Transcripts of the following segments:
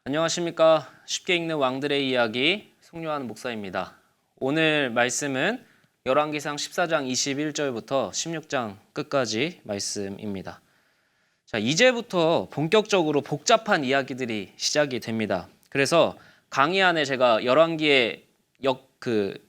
안녕하십니까. 쉽게 읽는 왕들의 이야기 송요한 목사입니다. 오늘 말씀은 열왕기상 14장 21절부터 16장 끝까지 말씀입니다. 자, 이제부터 본격적으로 복잡한 이야기들이 시작이 됩니다. 그래서 강의 안에 제가 열왕기의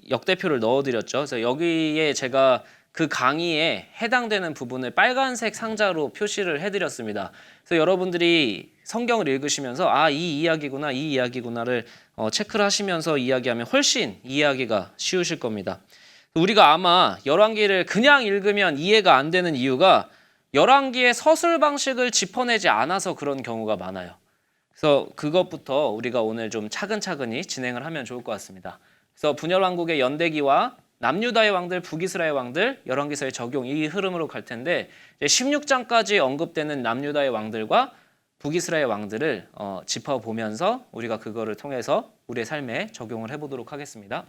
역대표를 넣어드렸죠. 그래서 여기에 제가 그 강의에 해당되는 부분을 빨간색 상자로 표시를 해드렸습니다. 그래서 여러분들이 성경을 읽으시면서 이 이야기구나, 이 이야기구나를 체크를 하시면서 이야기하면 훨씬 이해하기가 쉬우실 겁니다. 우리가 아마 열왕기를 그냥 읽으면 이해가 안 되는 이유가 열왕기의 서술 방식을 짚어내지 않아서 그런 경우가 많아요. 그래서 그것부터 우리가 오늘 좀 차근차근히 진행을 하면 좋을 것 같습니다. 그래서 분열왕국의 연대기와 남유다의 왕들, 북이스라엘 왕들, 열왕기서의 적용 이 흐름으로 갈 텐데 16장까지 언급되는 남유다의 왕들과 북이스라엘 왕들을 짚어보면서 우리가 그거를 통해서 우리의 삶에 적용을 해보도록 하겠습니다.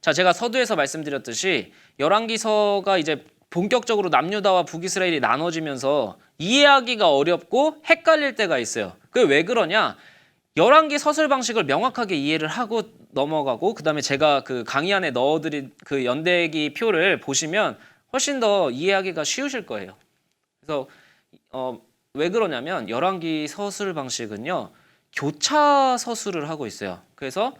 자, 제가 서두에서 말씀드렸듯이 열왕기서가 이제 본격적으로 남유다와 북이스라엘이 나눠지면서 이해하기가 어렵고 헷갈릴 때가 있어요. 그게 왜 그러냐? 열왕기 서술 방식을 명확하게 이해를 하고 넘어가고 그다음에 제가 그 강의 안에 넣어드린 그 연대기 표를 보시면 훨씬 더 이해하기가 쉬우실 거예요. 그래서 왜 그러냐면 열왕기 서술 방식은요 교차 서술을 하고 있어요. 그래서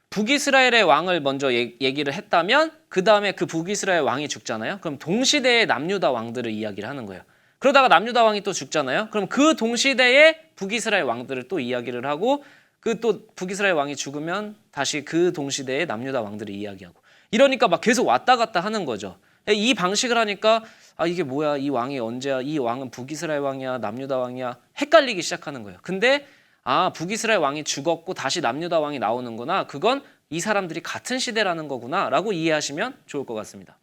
북이스라엘의 왕을 먼저 얘기를 했다면 그 다음에 그 북이스라엘 왕이 죽잖아요. 그럼 동시대의 남유다 왕들을 이야기를 하는 거예요. 그러다가 남유다 왕이 또 죽잖아요. 그럼 그 동시대의 북이스라엘 왕들을 또 이야기를 하고 그 또 북이스라엘 왕이 죽으면 다시 그 동시대의 남유다 왕들을 이야기하고 이러니까 막 계속 왔다 갔다 하는 거죠. 이 방식을 하니까 이게 뭐야? 이 왕이 언제야? 이 왕은 북이스라엘 왕이야? 남유다 왕이야? 헷갈리기 시작하는 거예요. 근데 북이스라엘 왕이 죽었고 다시 남유다 왕이 나오는구나. 그건 이 사람들이 같은 시대라는 거구나 라고 이해하시면 좋을 것 같습니다.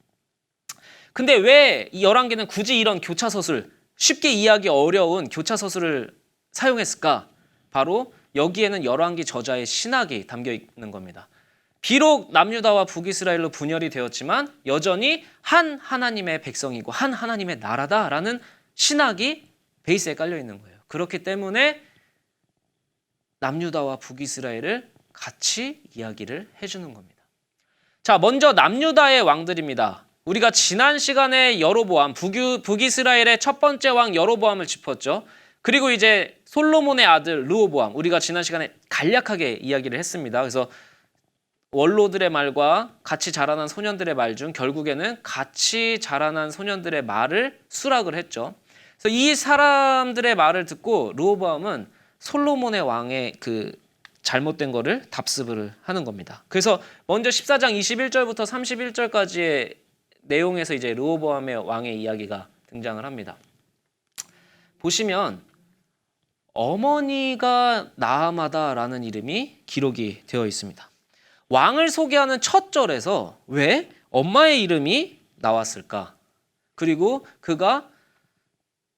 근데 왜 이 열왕기는 굳이 이런 교차서술, 쉽게 이해하기 어려운 교차서술을 사용했을까? 바로 여기에는 열왕기 저자의 신학이 담겨 있는 겁니다. 비록 남유다와 북이스라엘로 분열이 되었지만 여전히 한 하나님의 백성이고 한 하나님의 나라다라는 신학이 베이스에 깔려 있는 거예요. 그렇기 때문에 남유다와 북이스라엘을 같이 이야기를 해주는 겁니다. 자, 먼저 남유다의 왕들입니다. 우리가 지난 시간에 여로보암, 북이스라엘의 첫 번째 왕 여로보암을 짚었죠. 그리고 이제 솔로몬의 아들 르호보암, 우리가 지난 시간에 간략하게 이야기를 했습니다. 그래서 원로들의 말과 같이 자라난 소년들의 말 중 결국에는 같이 자라난 소년들의 말을 수락을 했죠. 그래서 이 사람들의 말을 듣고 르호보암은 솔로몬의 왕의 그 잘못된 거를 답습을 하는 겁니다. 그래서 먼저 14장 21절부터 31절까지의 내용에서 이제 르호보암의 왕의 이야기가 등장을 합니다. 보시면 어머니가 나아마다라는 이름이 기록이 되어 있습니다. 왕을 소개하는 첫 절에서 왜 엄마의 이름이 나왔을까? 그리고 그가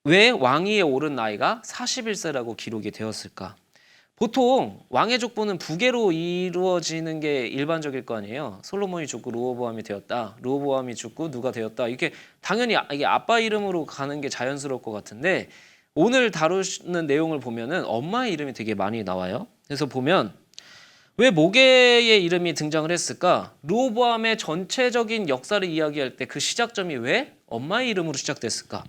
왜 왕위에 오른 나이가 41세라고 기록이 되었을까? 보통 왕의 족보는 부계로 이루어지는 게 일반적일 거 아니에요. 솔로몬이 죽고 르호보암이 되었다. 르호보암이 죽고 누가 되었다. 이렇게 당연히 이게 아빠 이름으로 가는 게 자연스러울 것 같은데 오늘 다루는 내용을 보면은 엄마의 이름이 되게 많이 나와요. 그래서 보면 왜 모계의 이름이 등장을 했을까? 르호보암의 전체적인 역사를 이야기할 때 그 시작점이 왜 엄마의 이름으로 시작됐을까?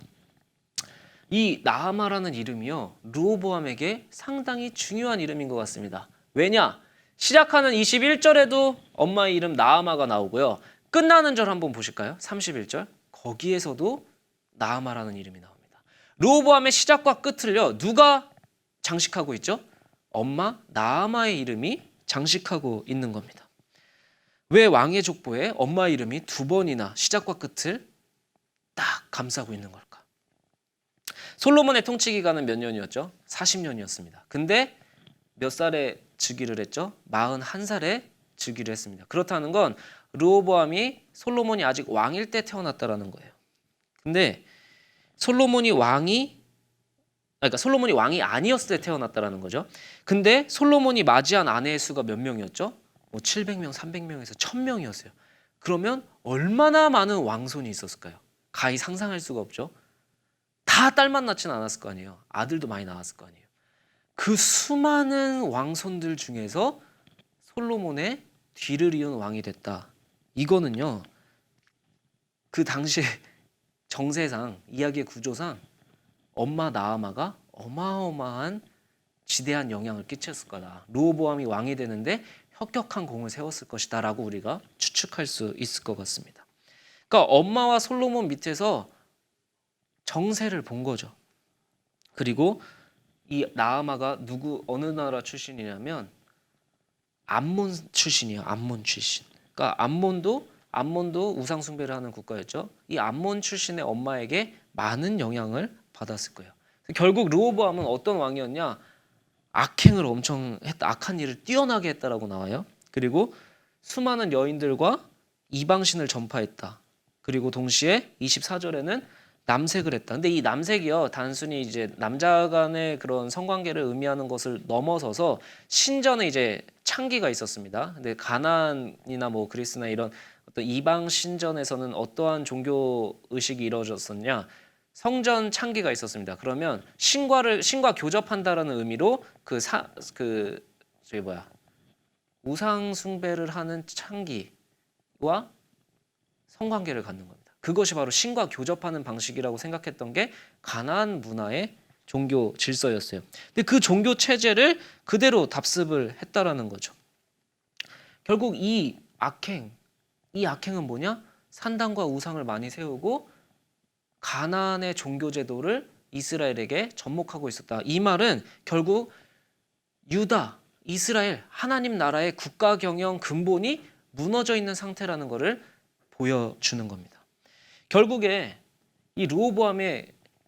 이 나아마라는 이름이요 르호보암에게 상당히 중요한 이름인 것 같습니다. 왜냐? 시작하는 21절에도 엄마의 이름 나아마가 나오고요. 끝나는 절 한번 보실까요? 31절 거기에서도 나아마라는 이름이 나옵니다. 르호보암의 시작과 끝을요 누가 장식하고 있죠? 엄마 나아마의 이름이 장식하고 있는 겁니다. 왜 왕의 족보에 엄마의 이름이 두 번이나 시작과 끝을 딱 감싸고 있는 걸까? 솔로몬의 통치 기간은 몇 년이었죠? 40년이었습니다. 근데 몇 살에 즉위를 했죠? 41살에 즉위를 했습니다. 그렇다는 건 르호보암이 솔로몬이 아직 왕일 때 태어났다라는 거예요. 근데 솔로몬이 왕이 아니었을 때 태어났다라는 거죠. 근데 솔로몬이 맞이한 아내의 수가 몇 명이었죠? 700명, 300명에서 1000명이었어요. 그러면 얼마나 많은 왕손이 있었을까요? 가히 상상할 수가 없죠. 다 딸만 낳지는 않았을 거 아니에요. 아들도 많이 낳았을 거 아니에요. 그 수많은 왕손들 중에서 솔로몬의 뒤를 이은 왕이 됐다. 이거는요, 그 당시에 정세상, 이야기의 구조상 엄마 나아마가 어마어마한 지대한 영향을 끼쳤을 거다. 르호보암이 왕이 되는데 혁혁한 공을 세웠을 것이다 라고 우리가 추측할 수 있을 것 같습니다. 그러니까 엄마와 솔로몬 밑에서 정세를 본 거죠. 그리고 이 나아마가 어느 나라 출신이냐면 암몬 출신이에요. 암몬 출신. 그러니까 암몬도 우상 숭배를 하는 국가였죠. 이 암몬 출신의 엄마에게 많은 영향을 받았을 거예요. 결국 르호보암은 어떤 왕이었냐? 악행을 엄청 했다. 악한 일을 뛰어나게 했다라고 나와요. 그리고 수많은 여인들과 이방신을 전파했다. 그리고 동시에 24절에는 남색을 했다. 근데 이 남색이요, 단순히 이제 남자 간의 그런 성관계를 의미하는 것을 넘어서서 신전에 이제 창기가 있었습니다. 근데 가나안이나 뭐 그리스나 이런 어떤 이방 신전에서는 어떠한 종교 의식이 이루어졌었냐? 성전 창기가 있었습니다. 그러면 신과 교접한다라는 의미로 우상 숭배를 하는 창기와 성관계를 갖는 겁니다. 그것이 바로 신과 교접하는 방식이라고 생각했던 게 가나안 문화의 종교 질서였어요. 근데 그 종교 체제를 그대로 답습을 했다라는 거죠. 결국 이 악행은 뭐냐? 산당과 우상을 많이 세우고 가나안의 종교 제도를 이스라엘에게 접목하고 있었다. 이 말은 결국 유다, 이스라엘, 하나님 나라의 국가 경영 근본이 무너져 있는 상태라는 것을 보여주는 겁니다. 결국에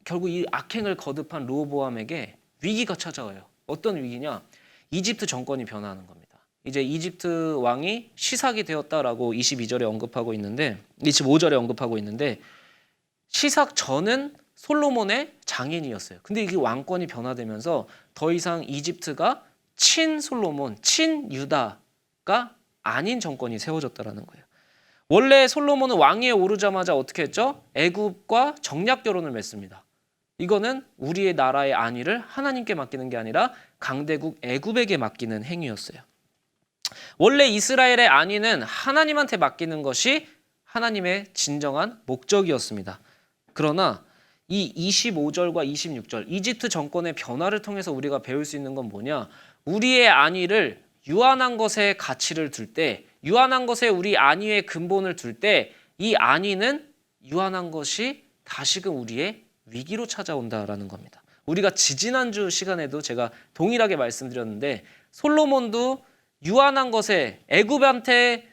결국 이 악행을 거듭한 르호보암에게 위기가 찾아와요. 어떤 위기냐? 이집트 정권이 변화하는 겁니다. 이제 이집트 왕이 시삭이 되었다라고 22절에 언급하고 있는데, 25절에 언급하고 있는데, 시삭 전은 솔로몬의 장인이었어요. 근데 이게 왕권이 변화되면서 더 이상 이집트가 친솔로몬, 친유다가 아닌 정권이 세워졌다라는 거예요. 원래 솔로몬은 왕위에 오르자마자 어떻게 했죠? 애굽과 정략 결혼을 맺습니다. 이거는 우리의 나라의 안위를 하나님께 맡기는 게 아니라 강대국 애굽에게 맡기는 행위였어요. 원래 이스라엘의 안위는 하나님한테 맡기는 것이 하나님의 진정한 목적이었습니다. 그러나 이 25절과 26절 이집트 정권의 변화를 통해서 우리가 배울 수 있는 건 뭐냐? 우리의 안위를 유한한 것에 가치를 둘 때, 유한한 것에 우리 안위의 근본을 둘 때 이 안위는 유한한 것이 다시금 우리의 위기로 찾아온다라는 겁니다. 우리가 지지난주 시간에도 제가 동일하게 말씀드렸는데 솔로몬도 유한한 것에 애굽한테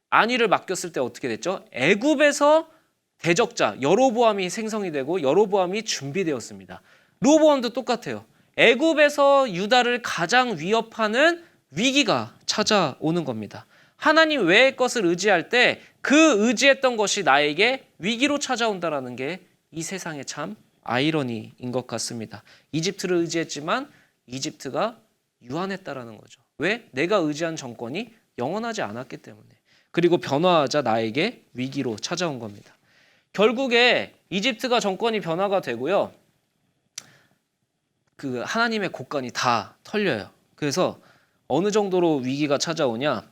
안위를 맡겼을 때 어떻게 됐죠? 애굽에서 대적자 여로보암이 생성이 되고 여로보암이 준비되었습니다. 르호보암도 똑같아요. 애굽에서 유다를 가장 위협하는 위기가 찾아오는 겁니다. 하나님 외의 것을 의지할 때 그 의지했던 것이 나에게 위기로 찾아온다는 게 이 세상의 참 아이러니인 것 같습니다. 이집트를 의지했지만 이집트가 유한했다라는 거죠. 왜? 내가 의지한 정권이 영원하지 않았기 때문에. 그리고 변화하자 나에게 위기로 찾아온 겁니다. 결국에 이집트가 정권이 변화가 되고요. 그 하나님의 곳간이 다 털려요. 그래서 어느 정도로 위기가 찾아오냐?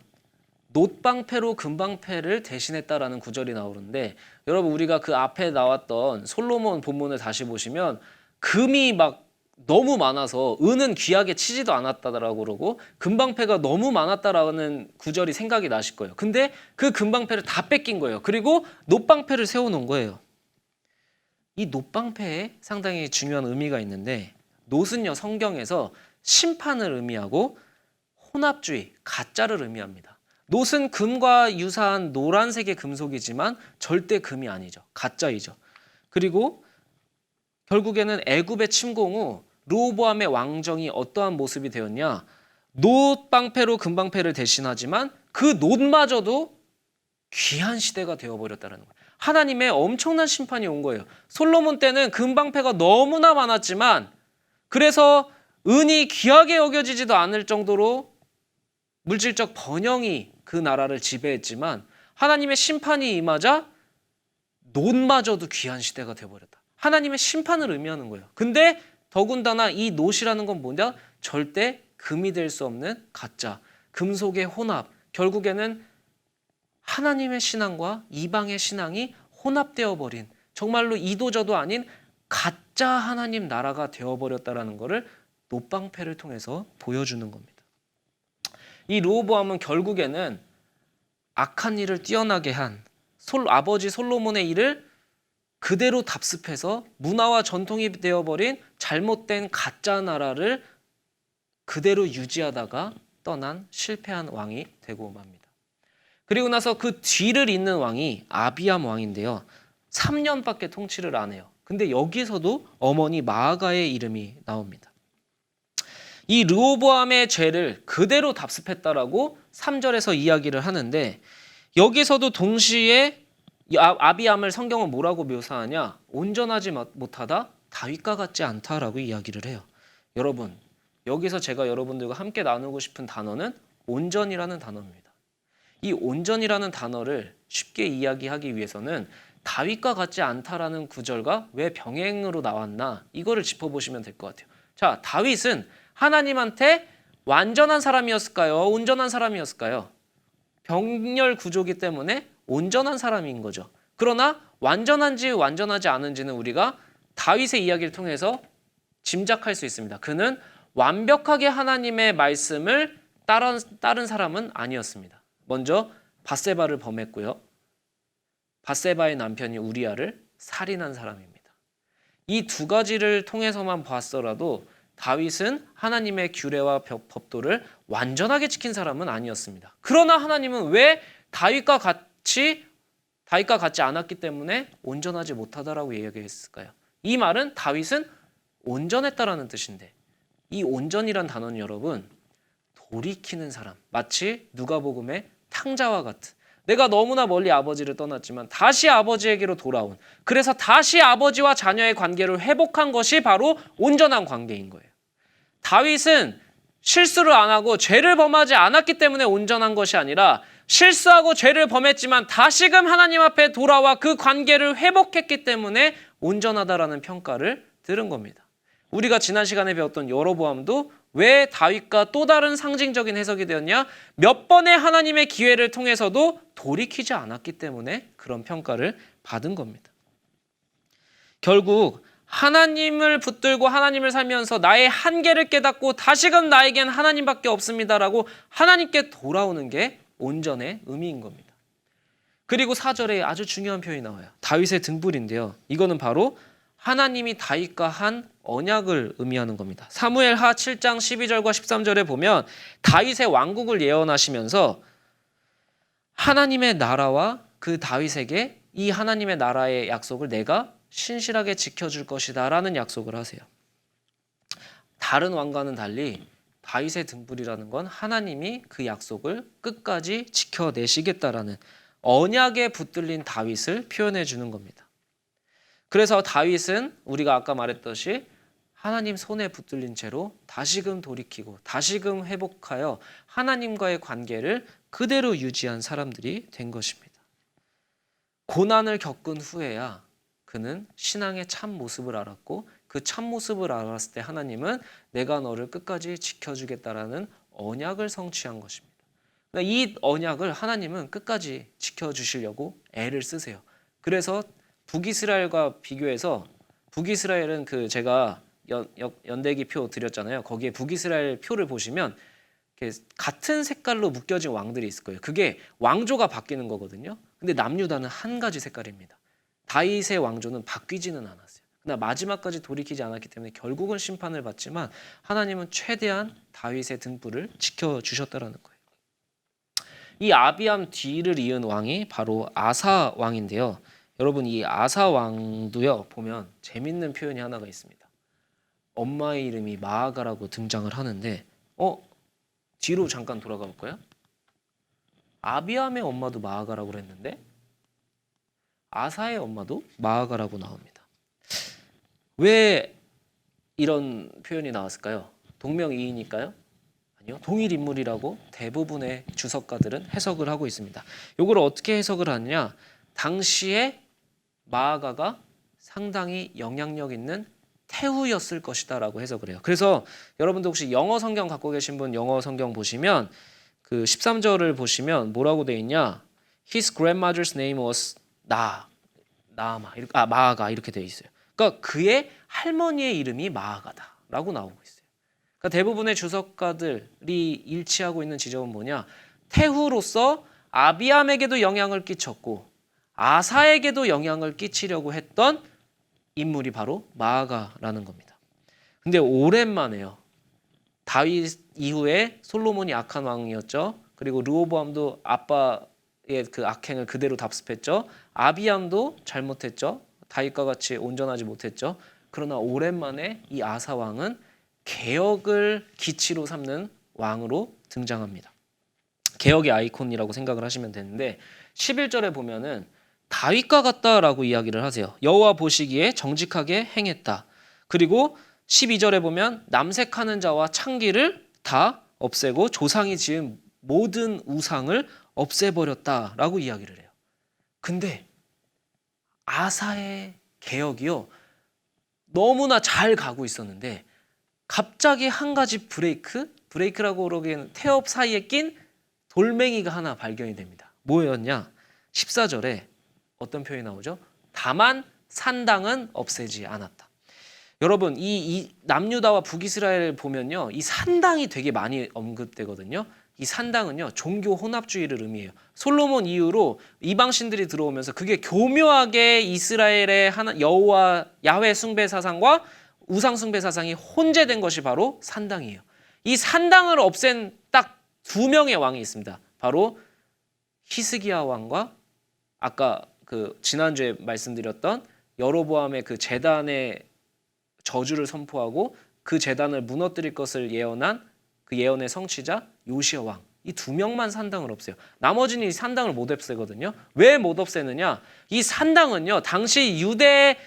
놋방패로 금방패를 대신했다라는 구절이 나오는데 여러분 우리가 그 앞에 나왔던 솔로몬 본문을 다시 보시면 금이 막 너무 많아서 은은 귀하게 치지도 않았다라고 그러고 금방패가 너무 많았다라는 구절이 생각이 나실 거예요. 근데 그 금방패를 다 뺏긴 거예요. 그리고 놋방패를 세워놓은 거예요. 이 놋방패에 상당히 중요한 의미가 있는데 놋은요 성경에서 심판을 의미하고 혼합주의, 가짜를 의미합니다. 놋은 금과 유사한 노란색의 금속이지만 절대 금이 아니죠. 가짜이죠. 그리고 결국에는 애굽의 침공 후 르호보암의 왕정이 어떠한 모습이 되었냐? 놋방패로 금방패를 대신하지만 그 놋마저도 귀한 시대가 되어버렸다는 거예요. 하나님의 엄청난 심판이 온 거예요. 솔로몬 때는 금방패가 너무나 많았지만 그래서 은이 귀하게 여겨지지도 않을 정도로 물질적 번영이 그 나라를 지배했지만 하나님의 심판이 임하자 놋마저도 귀한 시대가 되어버렸다. 하나님의 심판을 의미하는 거예요. 근데 더군다나 이 놋이라는 건 뭐냐? 절대 금이 될 수 없는 가짜, 금속의 혼합. 결국에는 하나님의 신앙과 이방의 신앙이 혼합되어 버린, 정말로 이도저도 아닌 가짜 하나님 나라가 되어버렸다라는 것을 놋방패를 통해서 보여주는 겁니다. 이 르호보암은 결국에는 악한 일을 뛰어나게 한 아버지 솔로몬의 일을 그대로 답습해서 문화와 전통이 되어버린 잘못된 가짜 나라를 그대로 유지하다가 떠난 실패한 왕이 되고 맙니다. 그리고 나서 그 뒤를 잇는 왕이 아비암 왕인데요. 3년밖에 통치를 안 해요. 근데 여기서도 어머니 마아가의 이름이 나옵니다. 이 르호보암의 죄를 그대로 답습했다라고 3절에서 이야기를 하는데, 여기서도 동시에 아비암을 성경은 뭐라고 묘사하냐? 온전하지 못하다, 다윗과 같지 않다라고 이야기를 해요. 여러분, 여기서 제가 여러분들과 함께 나누고 싶은 단어는 온전이라는 단어입니다. 이 온전이라는 단어를 쉽게 이야기하기 위해서는 다윗과 같지 않다라는 구절과 왜 병행으로 나왔나, 이거를 짚어보시면 될 것 같아요. 자, 다윗은 하나님한테 완전한 사람이었을까요? 온전한 사람이었을까요? 병렬 구조기 때문에 온전한 사람인 거죠. 그러나 완전한지 완전하지 않은지는 우리가 다윗의 이야기를 통해서 짐작할 수 있습니다. 그는 완벽하게 하나님의 말씀을 따른 사람은 아니었습니다. 먼저 밧세바를 범했고요. 밧세바의 남편이 우리아를 살인한 사람입니다. 이 두 가지를 통해서만 봤더라도 다윗은 하나님의 규례와 법도를 완전하게 지킨 사람은 아니었습니다. 그러나 하나님은 왜 다윗과 같지 않았기 때문에 온전하지 못하다라고 이야기했을까요? 이 말은 다윗은 온전했다라는 뜻인데, 이 온전이란 단어는 여러분, 돌이키는 사람, 마치 누가복음의 탕자와 같은, 내가 너무나 멀리 아버지를 떠났지만 다시 아버지에게로 돌아온, 그래서 다시 아버지와 자녀의 관계를 회복한 것이 바로 온전한 관계인 거예요. 다윗은 실수를 안 하고 죄를 범하지 않았기 때문에 온전한 것이 아니라, 실수하고 죄를 범했지만 다시금 하나님 앞에 돌아와 그 관계를 회복했기 때문에 온전하다라는 평가를 들은 겁니다. 우리가 지난 시간에 배웠던 여로보암도 왜 다윗과 또 다른 상징적인 해석이 되었냐? 몇 번의 하나님의 기회를 통해서도 돌이키지 않았기 때문에 그런 평가를 받은 겁니다. 결국 하나님을 붙들고 하나님을 살면서 나의 한계를 깨닫고 다시금 나에겐 하나님밖에 없습니다라고 하나님께 돌아오는 게 온전의 의미인 겁니다. 그리고 4절에 아주 중요한 표현이 나와요. 다윗의 등불인데요. 이거는 바로 하나님이 다윗과 한 언약을 의미하는 겁니다. 사무엘하 7장 12절과 13절에 보면 다윗의 왕국을 예언하시면서 하나님의 나라와 그 다윗에게 이 하나님의 나라의 약속을 내가 신실하게 지켜줄 것이다 라는 약속을 하세요. 다른 왕과는 달리 다윗의 등불이라는 건 하나님이 그 약속을 끝까지 지켜내시겠다라는 언약에 붙들린 다윗을 표현해 주는 겁니다. 그래서 다윗은 우리가 아까 말했듯이 하나님 손에 붙들린 채로 다시금 돌이키고 다시금 회복하여 하나님과의 관계를 그대로 유지한 사람들이 된 것입니다. 고난을 겪은 후에야 그는 신앙의 참 모습을 알았고, 그 참 모습을 알았을 때 하나님은 내가 너를 끝까지 지켜주겠다라는 언약을 성취한 것입니다. 이 언약을 하나님은 끝까지 지켜주시려고 애를 쓰세요. 그래서 북이스라엘과 비교해서, 북이스라엘은 그 제가 연대기 표 드렸잖아요. 거기에 북이스라엘 표를 보시면 같은 색깔로 묶여진 왕들이 있을 거예요. 그게 왕조가 바뀌는 거거든요. 근데 남유다는 한 가지 색깔입니다. 다윗의 왕조는 바뀌지는 않았어요. 그러나 마지막까지 돌이키지 않았기 때문에 결국은 심판을 받지만 하나님은 최대한 다윗의 등불을 지켜주셨다라는 거예요. 이 아비암 뒤를 이은 왕이 바로 아사 왕인데요. 여러분, 이 아사 왕도요, 보면 재밌는 표현이 하나가 있습니다. 엄마의 이름이 마아가라고 등장을 하는데, 뒤로 잠깐 돌아가 볼까요? 아비암의 엄마도 마아가라고 그랬는데 아사의 엄마도 마아가라고 나옵니다. 왜 이런 표현이 나왔을까요? 동명이인일까요? 아니요, 동일 인물이라고 대부분의 주석가들은 해석을 하고 있습니다. 이걸 어떻게 해석을 하느냐? 당시에 마아가가 상당히 영향력 있는 태후였을 것이다라고 해석을 해요. 그래서 여러분들 혹시 영어 성경 갖고 계신 분 영어 성경 보시면 그 13절을 보시면 뭐라고 돼 있냐? His grandmother's name was 마아가 이렇게 돼 있어요. 그러니까 그의 할머니의 이름이 마아가다라고 나오고 있어요. 그러니까 대부분의 주석가들이 일치하고 있는 지점은 뭐냐? 태후로서 아비암에게도 영향을 끼쳤고 아사에게도 영향을 끼치려고 했던 인물이 바로 마아가라는 겁니다. 근데 오랜만에요. 다윗 이후에 솔로몬이 악한 왕이었죠. 그리고 르호보암도 아빠의 그 악행을 그대로 답습했죠. 아비암도 잘못했죠. 다윗과 같이 온전하지 못했죠. 그러나 오랜만에 이 아사 왕은 개혁을 기치로 삼는 왕으로 등장합니다. 개혁의 아이콘이라고 생각을 하시면 되는데 11절에 보면은 다윗과 같다라고 이야기를 하세요. 여호와 보시기에 정직하게 행했다. 그리고 12절에 보면 남색하는 자와 창기를 다 없애고 조상이 지은 모든 우상을 없애버렸다라고 이야기를 해요. 근데 아사의 개혁이요. 너무나 잘 가고 있었는데 갑자기 한 가지 브레이크라고 그러기에는 태엽 사이에 낀 돌멩이가 하나 발견이 됩니다. 뭐였냐? 14절에 어떤 표현이 나오죠? 다만 산당은 없애지 않았다. 여러분 이 남유다와 북이스라엘 보면요. 이 산당이 되게 많이 언급되거든요. 이 산당은요. 종교 혼합주의를 의미해요. 솔로몬 이후로 이방신들이 들어오면서 그게 교묘하게 이스라엘의 여호와 야훼 숭배 사상과 우상 숭배 사상이 혼재된 것이 바로 산당이에요. 이 산당을 없앤 딱 두 명의 왕이 있습니다. 바로 히스기야 왕과 아까 그 지난주에 말씀드렸던 여로보암의 그 제단의 저주를 선포하고 그 제단을 무너뜨릴 것을 예언한 그 예언의 성취자 요시야 왕. 이 두 명만 산당을 없애요. 나머지는 이 산당을 못 없애거든요. 왜 못 없애느냐? 이 산당은요. 당시 유대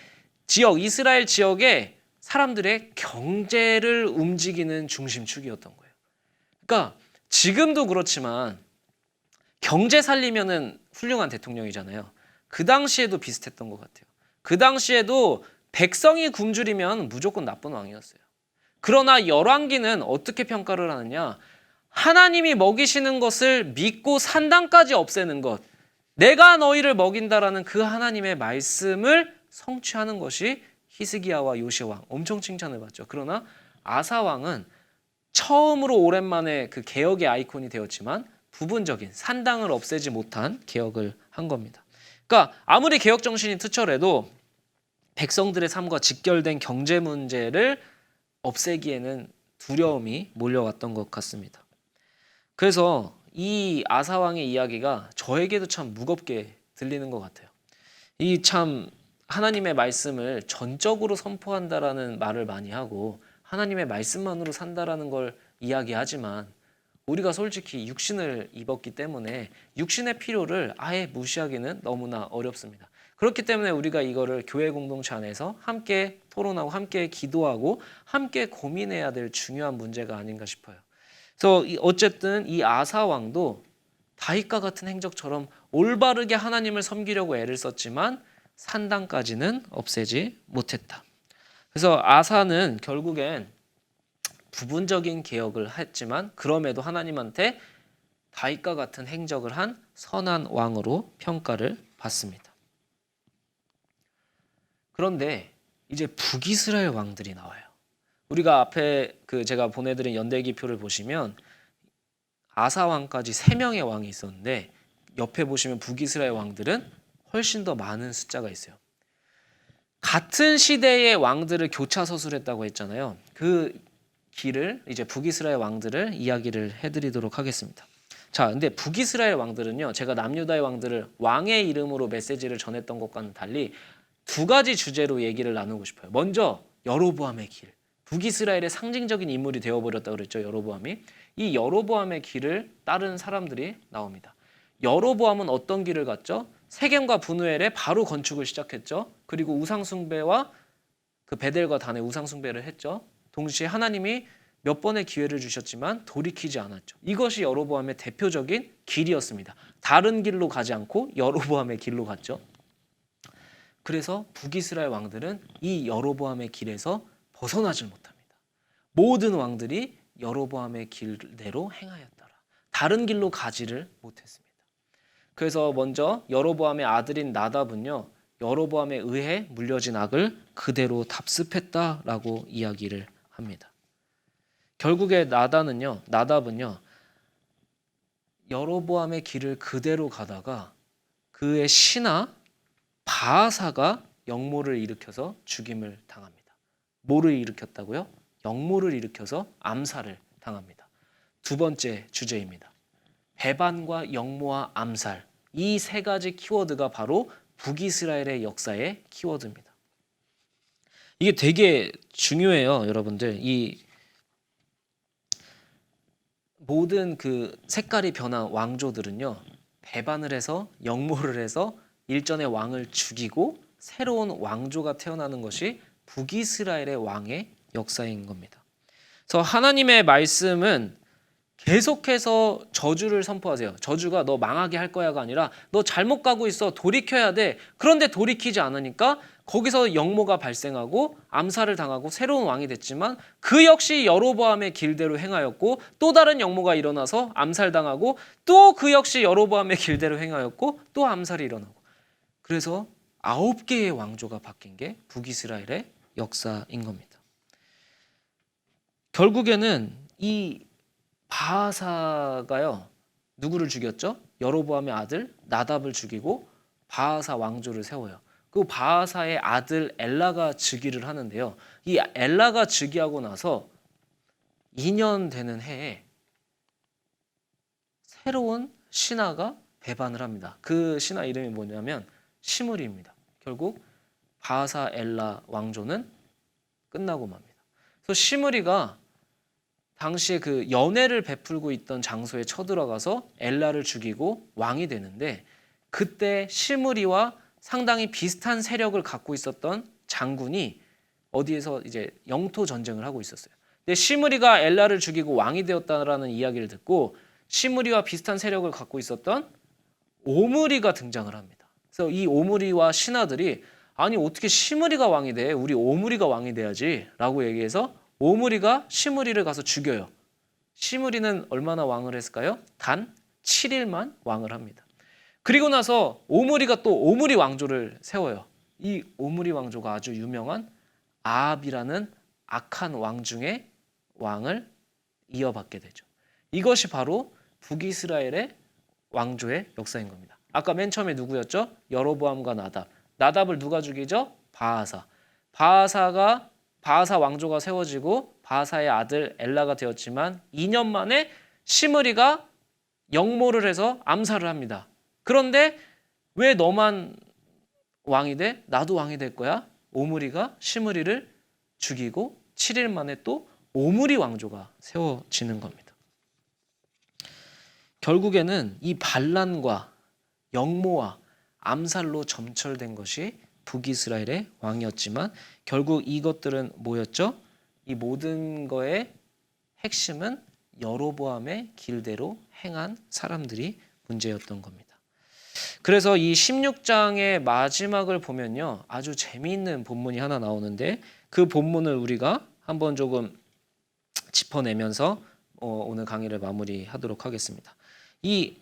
지역, 이스라엘 지역의 사람들의 경제를 움직이는 중심축이었던 거예요. 그러니까 지금도 그렇지만 경제 살리면은 훌륭한 대통령이잖아요. 그 당시에도 비슷했던 것 같아요. 그 당시에도 백성이 굶주리면 무조건 나쁜 왕이었어요. 그러나 열왕기는 어떻게 평가를 하느냐? 하나님이 먹이시는 것을 믿고 산당까지 없애는 것. 내가 너희를 먹인다라는 그 하나님의 말씀을 성취하는 것이 히스기야와 요시야 왕. 엄청 칭찬을 받죠. 그러나 아사 왕은 처음으로 오랜만에 그 개혁의 아이콘이 되었지만 부분적인 산당을 없애지 못한 개혁을 한 겁니다. 그러니까 아무리 개혁 정신이 투철해도 백성들의 삶과 직결된 경제 문제를 없애기에는 두려움이 몰려왔던 것 같습니다. 그래서 이 아사 왕의 이야기가 저에게도 참 무겁게 들리는 것 같아요. 이 참 하나님의 말씀을 전적으로 선포한다라는 말을 많이 하고 하나님의 말씀만으로 산다라는 걸 이야기하지만 우리가 솔직히 육신을 입었기 때문에 육신의 필요를 아예 무시하기는 너무나 어렵습니다. 그렇기 때문에 우리가 이거를 교회 공동체 안에서 함께 토론하고 함께 기도하고 함께 고민해야 될 중요한 문제가 아닌가 싶어요. 그래서 어쨌든 이 아사 왕도 다윗과 같은 행적처럼 올바르게 하나님을 섬기려고 애를 썼지만 산당까지는 없애지 못했다. 그래서 아사는 결국엔 부분적인 개혁을 했지만 그럼에도 하나님한테 다윗과 같은 행적을 한 선한 왕으로 평가를 받습니다. 그런데 이제 북이스라엘 왕들이 나와요. 우리가 앞에 제가 보내드린 연대기표를 보시면 아사 왕까지 3명의 왕이 있었는데 옆에 보시면 북이스라엘 왕들은 훨씬 더 많은 숫자가 있어요. 같은 시대의 왕들을 교차 서술했다고 했잖아요. 그 길을 이제 북이스라엘 왕들을 이야기를 해드리도록 하겠습니다. 자, 근데 북이스라엘 왕들은요, 제가 남유다의 왕들을 왕의 이름으로 메시지를 전했던 것과는 달리 두 가지 주제로 얘기를 나누고 싶어요. 먼저 여로보암의 길. 북이스라엘의 상징적인 인물이 되어버렸다고 그랬죠. 여로보암이. 이 여로보암의 길을 따른 사람들이 나옵니다. 여로보암은 어떤 길을 갔죠? 세겜과 분우엘에 바로 건축을 시작했죠. 그리고 우상숭배와 그 베델과 단의 우상숭배를 했죠. 동시에 하나님이 몇 번의 기회를 주셨지만 돌이키지 않았죠. 이것이 여로보암의 대표적인 길이었습니다. 다른 길로 가지 않고 여로보암의 길로 갔죠. 그래서 북이스라엘 왕들은 이 여로보암의 길에서 벗어나질 못합니다. 모든 왕들이 여로보암의 길대로 행하였더라. 다른 길로 가지를 못했습니다. 그래서 먼저 여로보암의 아들인 나답은요, 여로보암에 의해 물려진 악을 그대로 답습했다라고 이야기를 합니다. 결국에 나답은요 여로보암의 길을 그대로 가다가 그의 신하 바아사가 역모를 일으켜서 죽임을 당합니다. 뭐를 일으켰다고요? 역모를 일으켜서 암살을 당합니다. 두 번째 주제입니다. 배반과 역모와 암살, 이 세 가지 키워드가 바로 북이스라엘의 역사의 키워드입니다. 이게 되게 중요해요, 여러분들. 이 모든 그 색깔이 변한 왕조들은요, 배반을 해서 역모를 해서 일전의 왕을 죽이고 새로운 왕조가 태어나는 것이 북이스라엘의 왕의 역사인 겁니다. 그래서 하나님의 말씀은 계속해서 저주를 선포하세요. 저주가 너 망하게 할 거야가 아니라 너 잘못 가고 있어, 돌이켜야 돼. 그런데 돌이키지 않으니까 거기서 역모가 발생하고 암살을 당하고 새로운 왕이 됐지만 그 역시 여로보암의 길대로 행하였고 또 다른 역모가 일어나서 암살당하고 또 그 역시 여로보암의 길대로 행하였고 또 암살이 일어나고, 그래서 9개의 왕조가 바뀐 게 북이스라엘의 역사인 겁니다. 결국에는 이 바아사가요, 누구를 죽였죠? 여로보암의 아들 나답을 죽이고 바아사 왕조를 세워요. 그 바아사의 아들 엘라가 즉위를 하는데요. 이 엘라가 즉위하고 나서 2년 되는 해에 새로운 신하가 배반을 합니다. 그 신하 이름이 뭐냐면 시므리입니다. 결국 바아사 엘라 왕조는 끝나고 맙니다. 그래서 시므리가 당시에 그 연회를 베풀고 있던 장소에 쳐들어가서 엘라를 죽이고 왕이 되는데, 그때 시므리와 상당히 비슷한 세력을 갖고 있었던 장군이 어디에서 이제 영토 전쟁을 하고 있었어요. 근데 시므리가 엘라를 죽이고 왕이 되었다라는 이야기를 듣고 시므리와 비슷한 세력을 갖고 있었던 오므리가 등장을 합니다. 그래서 이 오므리와 신하들이 아니 어떻게 시므리가 왕이 돼? 우리 오므리가 왕이 돼야지 라고 얘기해서 오므리가 시므리를 가서 죽여요. 시므리는 얼마나 왕을 했을까요? 단 7일만 왕을 합니다. 그리고 나서 오므리가 또 오므리 왕조를 세워요. 이 오므리 왕조가 아주 유명한 아합이라는 악한 왕 중에 왕을 이어받게 되죠. 이것이 바로 북이스라엘의 왕조의 역사인 겁니다. 아까 맨 처음에 누구였죠? 여로보암과 나답. 나답을 누가 죽이죠? 바아사. 바아사 왕조가 세워지고 바아사의 아들 엘라가 되었지만 2년 만에 시므리가 역모를 해서 암살을 합니다. 그런데 왜 너만 왕이 돼? 나도 왕이 될 거야? 오므리가 시므리를 죽이고 7일 만에 또 오므리 왕조가 세워지는 겁니다. 결국에는 이 반란과 역모와 암살로 점철된 것이 북이스라엘의 왕이었지만 결국 이것들은 뭐였죠? 이 모든 거의 핵심은 여로보암의 길대로 행한 사람들이 문제였던 겁니다. 그래서 이 16장의 마지막을 보면요, 아주 재미있는 본문이 하나 나오는데 그 본문을 우리가 한번 조금 짚어내면서 오늘 강의를 마무리하도록 하겠습니다. 이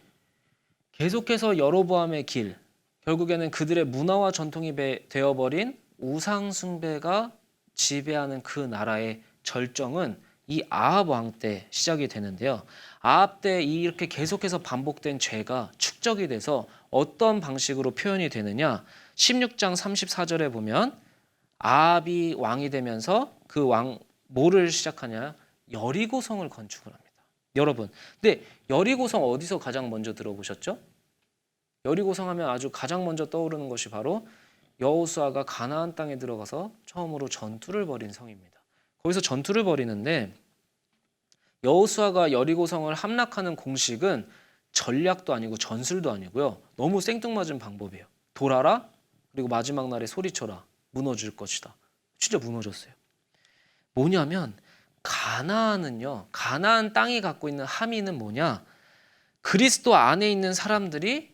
계속해서 여로보암의 길, 결국에는 그들의 문화와 전통이 되어버린 우상 숭배가 지배하는 그 나라의 절정은 이 아합 왕 때 시작이 되는데요. 아합 때 이렇게 계속해서 반복된 죄가 축적이 돼서 어떤 방식으로 표현이 되느냐? 16장 34절에 보면 아합이 왕이 되면서 그 왕 뭐를 시작하냐? 여리고성을 건축을 합니다. 여러분, 근데 여리고성 어디서 가장 먼저 들어보셨죠? 여리고성 하면 아주 가장 먼저 떠오르는 것이 바로 여호수아가 가나안 땅에 들어가서 처음으로 전투를 벌인 성입니다. 거기서 전투를 벌이는데 여호수아가 여리고성을 함락하는 공식은 전략도 아니고 전술도 아니고요. 너무 생뚱맞은 방법이에요. 돌아라, 그리고 마지막 날에 소리쳐라. 무너질 것이다. 진짜 무너졌어요. 뭐냐면 가나안은요, 가나안 땅이 갖고 있는 함의는 뭐냐? 그리스도 안에 있는 사람들이,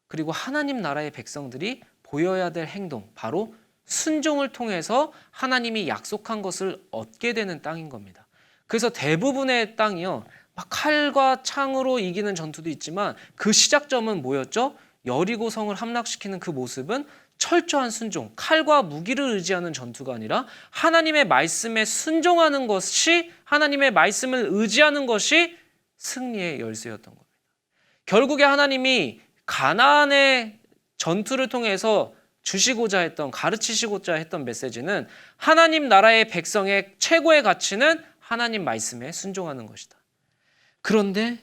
그리고 하나님 나라의 백성들이 보여야 될 행동, 바로 순종을 통해서 하나님이 약속한 것을 얻게 되는 땅인 겁니다. 그래서 대부분의 땅이요, 막 칼과 창으로 이기는 전투도 있지만 그 시작점은 뭐였죠? 여리고성을 함락시키는 그 모습은 철저한 순종, 칼과 무기를 의지하는 전투가 아니라 하나님의 말씀에 순종하는 것이, 하나님의 말씀을 의지하는 것이 승리의 열쇠였던 겁니다. 결국에 하나님이 가나안의 전투를 통해서 주시고자 했던, 가르치시고자 했던 메시지는 하나님 나라의 백성의 최고의 가치는 하나님 말씀에 순종하는 것이다. 그런데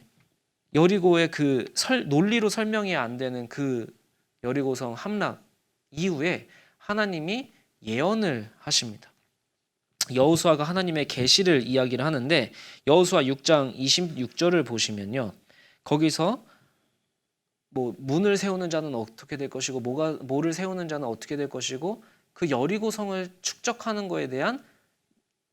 여리고의 그 논리로 설명이 안 되는 그 여리고성 함락 이후에 하나님이 예언을 하십니다. 여호수아가 하나님의 계시를 이야기를 하는데 여호수아 6장 26절을 보시면요, 거기서 뭐 문을 세우는 자는 어떻게 될 것이고 뭐를 세우는 자는 어떻게 될 것이고 그 여리고성을 축적하는 거에 대한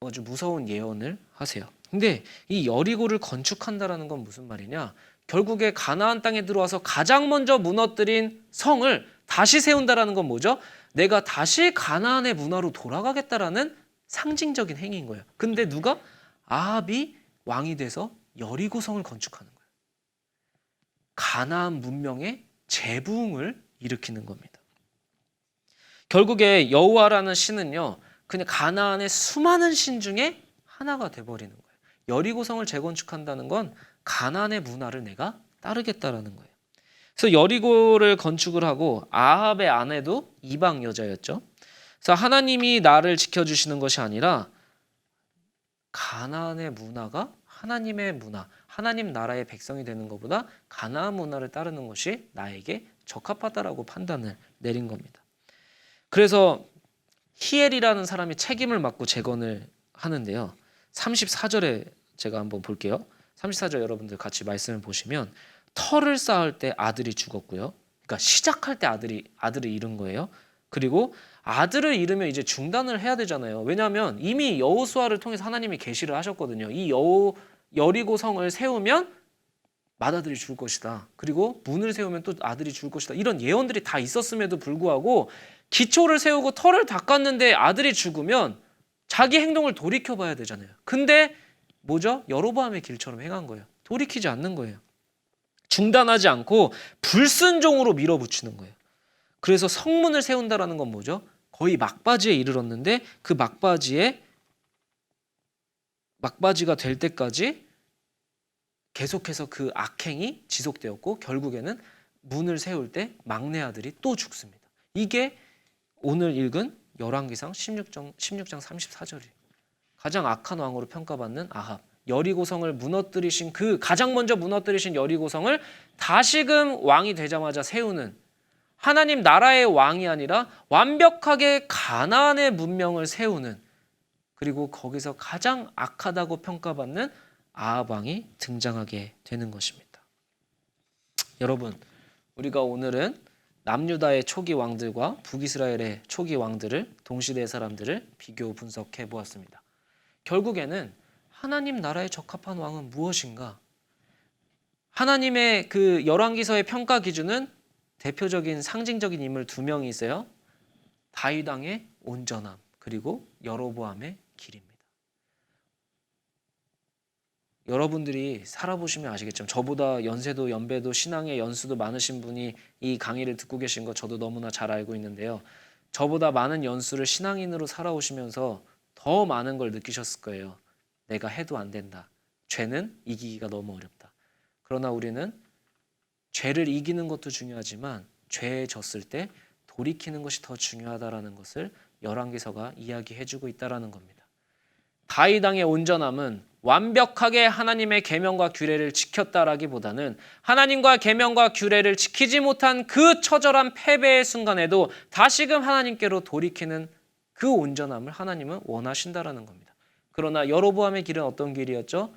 아주 무서운 예언을 하세요. 근데 이 여리고를 건축한다라는 건 무슨 말이냐? 결국에 가나안 땅에 들어와서 가장 먼저 무너뜨린 성을 다시 세운다라는 건 뭐죠? 내가 다시 가나안의 문화로 돌아가겠다라는 상징적인 행위인 거예요. 근데 누가? 아합이 왕이 돼서 여리고성을 건축하는 거예요. 가나안 문명의 재부흥을 일으키는 겁니다. 결국에 여호와라는 신은요, 그냥 가나안의 수많은 신 중에 하나가 돼버리는 거예요. 여리고성을 재건축한다는 건 가나안의 문화를 내가 따르겠다라는 거예요. 그래서 여리고를 건축을 하고 아합의 아내도 이방 여자였죠. 그래서 하나님이 나를 지켜주시는 것이 아니라 가나안의 문화가 하나님의 문화, 하나님 나라의 백성이 되는 것보다 가나안 문화를 따르는 것이 나에게 적합하다라고 판단을 내린 겁니다. 그래서 히엘이라는 사람이 책임을 맡고 재건을 하는데요. 34절에 제가 한번 볼게요. 34절 여러분들 같이 말씀을 보시면 터를 쌓을 때 아들이 죽었고요. 그러니까 시작할 때 아들을 잃은 거예요. 그리고 아들을 잃으면 이제 중단을 해야 되잖아요. 왜냐하면 이미 여호수아를 통해서 하나님이 계시를 하셨거든요. 이 여리고성을 세우면 맏아들이 죽을 것이다. 그리고 문을 세우면 또 아들이 죽을 것이다. 이런 예언들이 다 있었음에도 불구하고 기초를 세우고 터를 닦았는데 아들이 죽으면 자기 행동을 돌이켜봐야 되잖아요. 근데 뭐죠? 여로보암의 길처럼 행한 거예요. 돌이키지 않는 거예요. 중단하지 않고 불순종으로 밀어붙이는 거예요. 그래서 성문을 세운다라는 건 뭐죠? 거의 막바지에 이르렀는데 그 막바지가 될 때까지 계속해서 그 악행이 지속되었고 결국에는 문을 세울 때 막내 아들이 또 죽습니다. 이게 오늘 읽은 열왕기상 16장 34절이에요. 가장 악한 왕으로 평가받는 아합, 여리고성을 무너뜨리신 그 가장 먼저 무너뜨리신 여리고성을 다시금 왕이 되자마자 세우는 하나님 나라의 왕이 아니라 완벽하게 가나안의 문명을 세우는, 그리고 거기서 가장 악하다고 평가받는 아합 왕이 등장하게 되는 것입니다. 여러분, 우리가 오늘은 남유다의 초기 왕들과 북이스라엘의 초기 왕들을, 동시대의 사람들을 비교 분석해 보았습니다. 결국에는 하나님 나라에 적합한 왕은 무엇인가? 하나님의 그 열왕기서의 평가 기준은 대표적인 상징적인 인물 두 명이 있어요. 다윗 왕의 온전함, 그리고 여로보암의 길입니다. 여러분들이 살아보시면 아시겠지만 저보다 연세도 연배도 신앙의 연수도 많으신 분이 이 강의를 듣고 계신 거 저도 너무나 잘 알고 있는데요. 저보다 많은 연수를 신앙인으로 살아오시면서 더 많은 걸 느끼셨을 거예요. 내가 해도 안 된다. 죄는 이기기가 너무 어렵다. 그러나 우리는 죄를 이기는 것도 중요하지만 죄에 졌을 때 돌이키는 것이 더 중요하다라는 것을 열왕기서가 이야기해주고 있다라는 겁니다. 다윗 왕의 온전함은 완벽하게 하나님의 계명과 규례를 지켰다라기보다는 하나님과 계명과 규례를 지키지 못한 그 처절한 패배의 순간에도 다시금 하나님께로 돌이키는 그 온전함을 하나님은 원하신다라는 겁니다. 그러나 여로보암의 길은 어떤 길이었죠?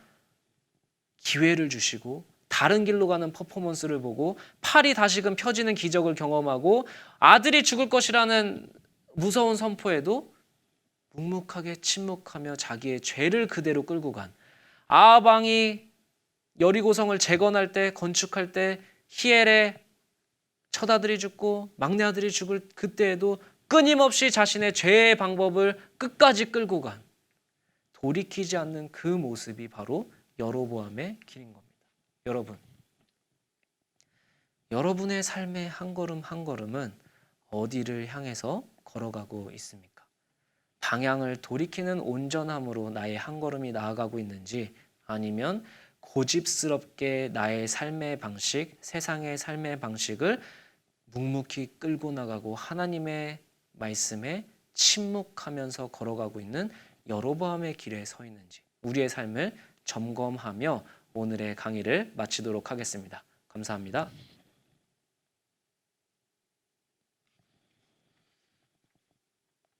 기회를 주시고 다른 길로 가는 퍼포먼스를 보고 팔이 다시금 펴지는 기적을 경험하고 아들이 죽을 것이라는 무서운 선포에도 묵묵하게 침묵하며 자기의 죄를 그대로 끌고 간 아합 왕이 여리고성을 재건할 때, 건축할 때 히엘의 첫아들이 죽고 막내 아들이 죽을 그때에도 끊임없이 자신의 죄의 방법을 끝까지 끌고 간 돌이키지 않는 그 모습이 바로 여로보암의 길인 겁니다. 여러분의 삶의 한 걸음 한 걸음은 어디를 향해서 걸어가고 있습니까? 방향을 돌이키는 온전함으로 나의 한 걸음이 나아가고 있는지, 아니면 고집스럽게 나의 삶의 방식, 세상의 삶의 방식을 묵묵히 끌고 나가고 하나님의 말씀에 침묵하면서 걸어가고 있는 여로보암의 길에 서 있는지, 우리의 삶을 점검하며 오늘의 강의를 마치도록 하겠습니다. 감사합니다.